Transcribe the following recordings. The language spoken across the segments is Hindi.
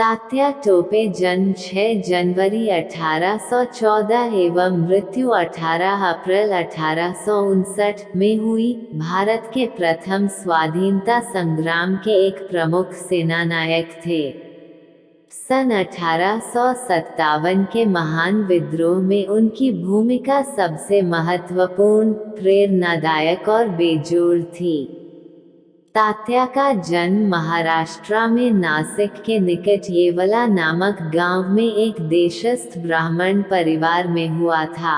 तात्या टोपे जन्म 6 जनवरी 1814 एवं मृत्यु 18 अप्रैल 1859 में हुई, भारत के प्रथम स्वाधीनता संग्राम के एक प्रमुख सेनानायक थे। सन 1857 के महान विद्रोह में उनकी भूमिका सबसे महत्वपूर्ण, प्रेरणादायक और बेजोड़ थी। तात्या का जन्म महाराष्ट्र में नासिक के निकट येवला नामक गांव में एक देशस्थ ब्राह्मण परिवार में हुआ था।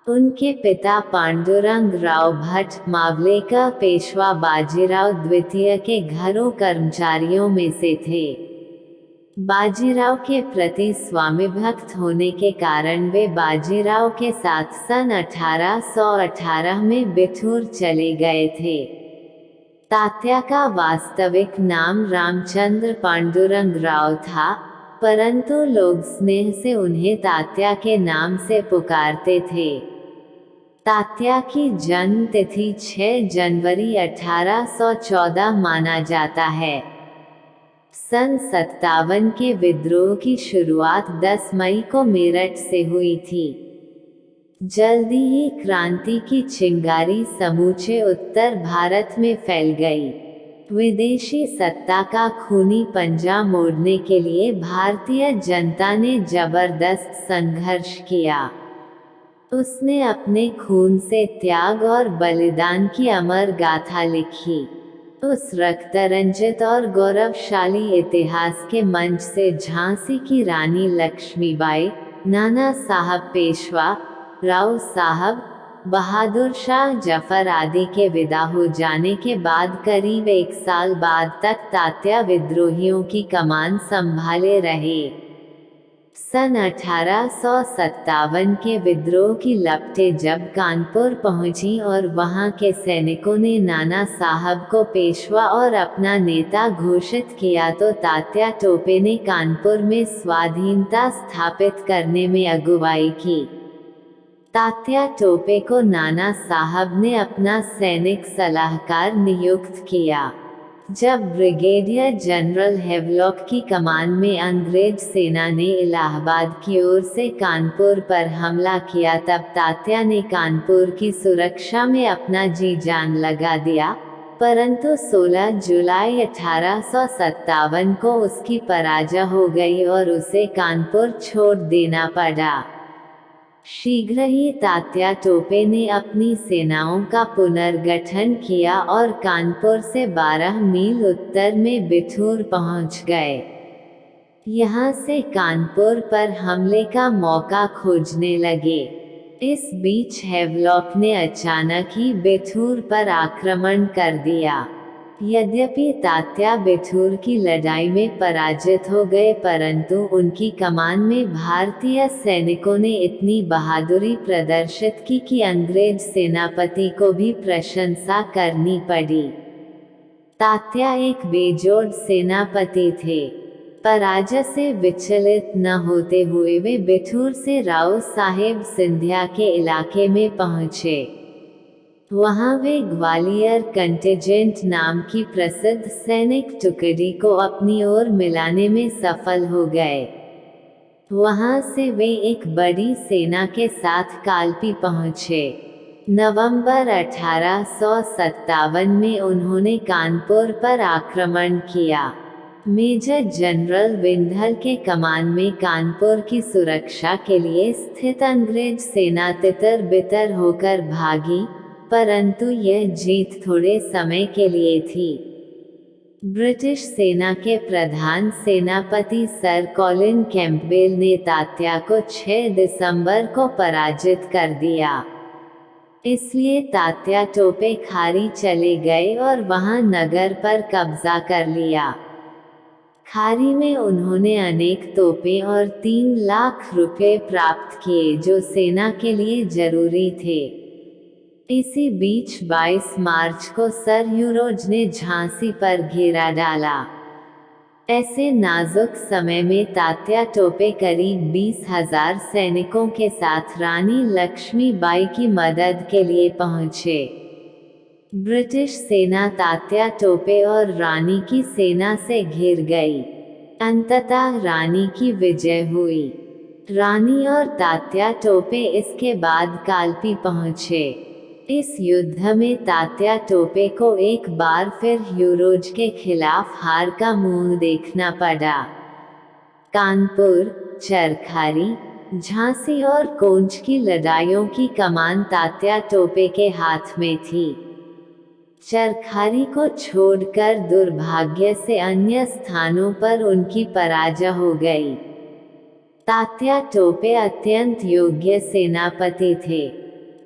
उनके पिता पांडुरंग राव भट्ट मावले का पेशवा बाजीराव द्वितीय के घरों कर्मचारियों में से थे। बाजीराव के प्रति स्वामिभक्त होने के कारण वे बाजीराव के साथ सन 1818 में बिठूर चले गए थे। तात्या का वास्तविक नाम रामचंद्र पांडुरंग राव था, परंतु लोग स्नेह से उन्हें तात्या के नाम से पुकारते थे। तात्या की जन्म तिथि 6 जनवरी 1814 माना जाता है। सन 57 के विद्रोह की शुरुआत 10 मई को मेरठ से हुई थी। जल्दी ही क्रांति की चिंगारी समूचे उत्तर भारत में फैल गई। विदेशी सत्ता का खूनी पंजा मोड़ने के लिए भारतीय जनता ने जबरदस्त संघर्ष किया। उसने अपने खून से त्याग और बलिदान की अमर गाथा लिखी। उस रक्तरंजित और गौरवशाली इतिहास के मंच से झांसी की रानी लक्ष्मीबाई, नाना साहब पेशवा, राव साहब, बहादुर शाह जफर आदि के विदा हो जाने के बाद करीब 1 साल बाद तक तात्या विद्रोहियों की कमान संभाले रहे। सन 1857 के विद्रोह की लपटें जब कानपुर पहुंची और वहां के सैनिकों ने नाना साहब को पेशवा और अपना नेता घोषित किया, तो तात्या टोपे ने कानपुर में स्वाधीनता स्थापित करने में अगुवाई की। तात्या टोपे को नाना साहब ने अपना सैनिक सलाहकार नियुक्त किया। जब ब्रिगेडियर जनरल हेवलॉक की कमान में अंग्रेज सेना ने इलाहाबाद की ओर से कानपुर पर हमला किया, तब तात्या ने कानपुर की सुरक्षा में अपना जी जान लगा दिया, परंतु 16 जुलाई 1857 को उसकी पराजय हो गई और उसे कानपुर छोड़ देना पड़ा। शीघ्र ही तात्या टोपे ने अपनी सेनाओं का पुनर्गठन किया और कानपुर से 12 मील उत्तर में बिठूर पहुंच गए। यहां से कानपुर पर हमले का मौका खोजने लगे। इस बीच हेवलॉक ने अचानक ही बिठूर पर आक्रमण कर दिया। यद्यपि तात्या बिठूर की लड़ाई में पराजित हो गए, परंतु उनकी कमान में भारतीय सैनिकों ने इतनी बहादुरी प्रदर्शित की कि अंग्रेज सेनापति को भी प्रशंसा करनी पड़ी। तात्या एक बेजोड़ सेनापति थे। पराजय से विचलित न होते हुए वे बिठूर से राव साहेब सिंधिया के इलाके में पहुंचे। वहां वे ग्वालियर कंटिजेंट नाम की प्रसिद्ध सैनिक टुकड़ी को अपनी ओर मिलाने में सफल हो गए। वहां से वे एक बड़ी सेना के साथ कालपी पहुंचे। नवंबर 1857 में उन्होंने कानपुर पर आक्रमण किया। मेजर जनरल विंधल के कमान में कानपुर की सुरक्षा के लिए स्थित अंग्रेज सेना तितर बितर होकर भागी, परंतु यह जीत थोड़े समय के लिए थी। ब्रिटिश सेना के प्रधान सेनापति सर कॉलिन कैंपबेल ने तात्या को 6 दिसंबर को पराजित कर दिया। इसलिए तात्या टोपे खारी चले गए और वहां नगर पर कब्जा कर लिया। खारी में उन्होंने अनेक तोपें और 3 लाख रुपए प्राप्त किए, जो सेना के लिए जरूरी थे। इसी बीच 22 मार्च को सर ह्यूरोज ने झांसी पर घेरा डाला। ऐसे नाजुक समय में तात्या टोपे करीब 20,000 सैनिकों के साथ रानी लक्ष्मीबाई की मदद के लिए पहुंचे। ब्रिटिश सेना तात्या टोपे और रानी की सेना से घिर गई। अंततः रानी की विजय हुई। रानी और तात्या टोपे इसके बाद काल्पी पहुंचे। इस युद्ध में तात्या टोपे को एक बार फिर यूरोज के खिलाफ हार का मुंह देखना पड़ा। कानपुर, चरखारी, झांसी और कोंच की लड़ाइयों की कमान तात्या टोपे के हाथ में थी। चरखारी को छोड़कर दुर्भाग्य से अन्य स्थानों पर उनकी पराजय हो गई। तात्या टोपे अत्यंत योग्य सेनापति थे।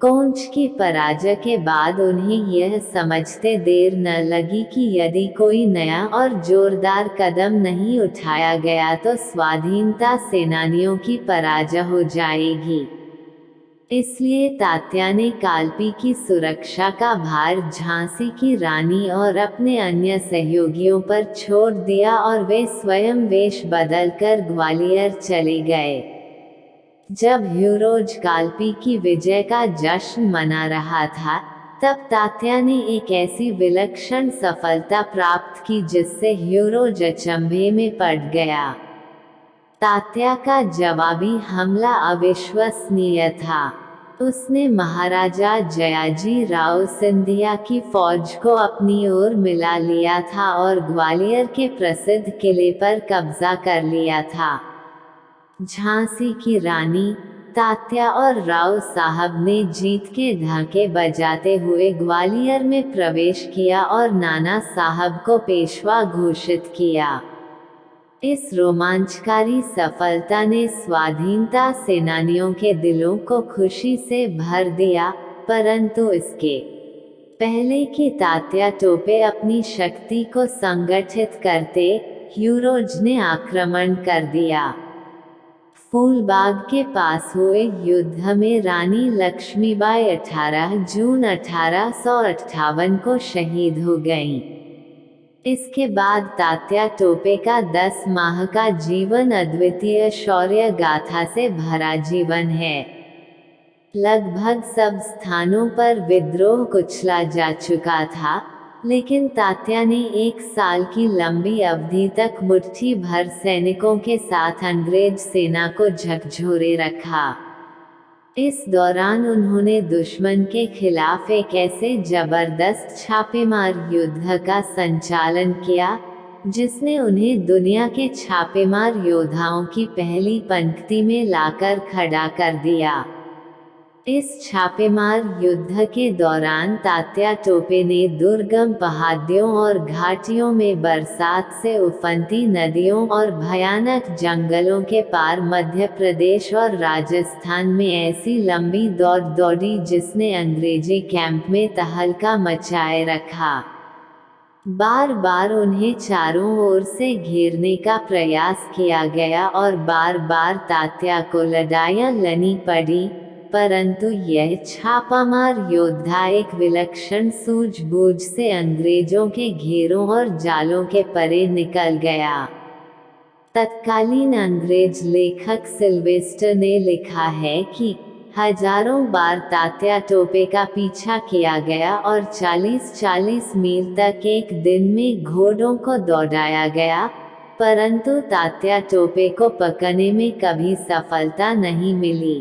कोंच की पराजय के बाद उन्हें यह समझते देर न लगी कि यदि कोई नया और जोरदार कदम नहीं उठाया गया तो स्वाधीनता सेनानियों की पराजय हो जाएगी। इसलिए तात्या ने काल्पी की सुरक्षा का भार झांसी की रानी और अपने अन्य सहयोगियों पर छोड़ दिया और वे स्वयं वेश बदलकर ग्वालियर चले गए। जब यूरोज काल्पी की विजय का जश्न मना रहा था, तब तात्या ने एक ऐसी विलक्षण सफलता प्राप्त की जिससे यूरोज अचंभे में पड़ गया। तात्या का जवाबी हमला अविश्वसनीय था। उसने महाराजा जयाजी राव सिंधिया की फौज को अपनी ओर मिला लिया था और ग्वालियर के प्रसिद्ध किले पर कब्जा कर लिया था। झांसी की रानी, तात्या और राव साहब ने जीत के ढाके बजाते हुए ग्वालियर में प्रवेश किया और नाना साहब को पेशवा घोषित किया। इस रोमांचकारी सफलता ने स्वाधीनता सेनानियों के दिलों को खुशी से भर दिया, परंतु इसके पहले कि तात्या टोपे अपनी शक्ति को संगठित करते, यूरोज ने आक्रमण कर दिया। फूलबाग के पास हुए युद्ध में रानी लक्ष्मीबाई 18 जून 1858 को शहीद हो गईं। इसके बाद तात्या टोपे का 10 माह का जीवन अद्वितीय शौर्य गाथा से भरा जीवन है। लगभग सब स्थानों पर विद्रोह कुचला जा चुका था, लेकिन तात्या ने 1 साल की लंबी अवधि तक मुट्ठी भर सैनिकों के साथ अंग्रेज सेना को झकझोरे रखा। इस दौरान उन्होंने दुश्मन के खिलाफ एक ऐसे जबरदस्त छापेमार युद्ध का संचालन किया, जिसने उन्हें दुनिया के छापेमार योद्धाओं की पहली पंक्ति में लाकर खड़ा कर दिया। इस छापेमार युद्ध के दौरान तात्या टोपे ने दुर्गम पहाड़ियों और घाटियों में बरसात से उफनती नदियों और भयानक जंगलों के पार मध्य प्रदेश और राजस्थान में ऐसी लंबी दौड़ दौड़ी जिसने अंग्रेजी कैंप में तहलका मचाए रखा। बार बार उन्हें चारों ओर से घेरने का प्रयास किया गया और बार बार तात्या को लड़ाइयाँ लड़नी पड़ी, परंतु यह छापामार योद्धा एक विलक्षण सूझबूझ से अंग्रेजों के घेरों और जालों के परे निकल गया। तत्कालीन अंग्रेज लेखक सिल्वेस्टर ने लिखा है कि हजारों बार तात्या टोपे का पीछा किया गया और 40-40 मील तक एक दिन में घोड़ों को दौड़ाया गया, परंतु तात्या टोपे को पकड़ने में कभी सफलता नहीं मिली।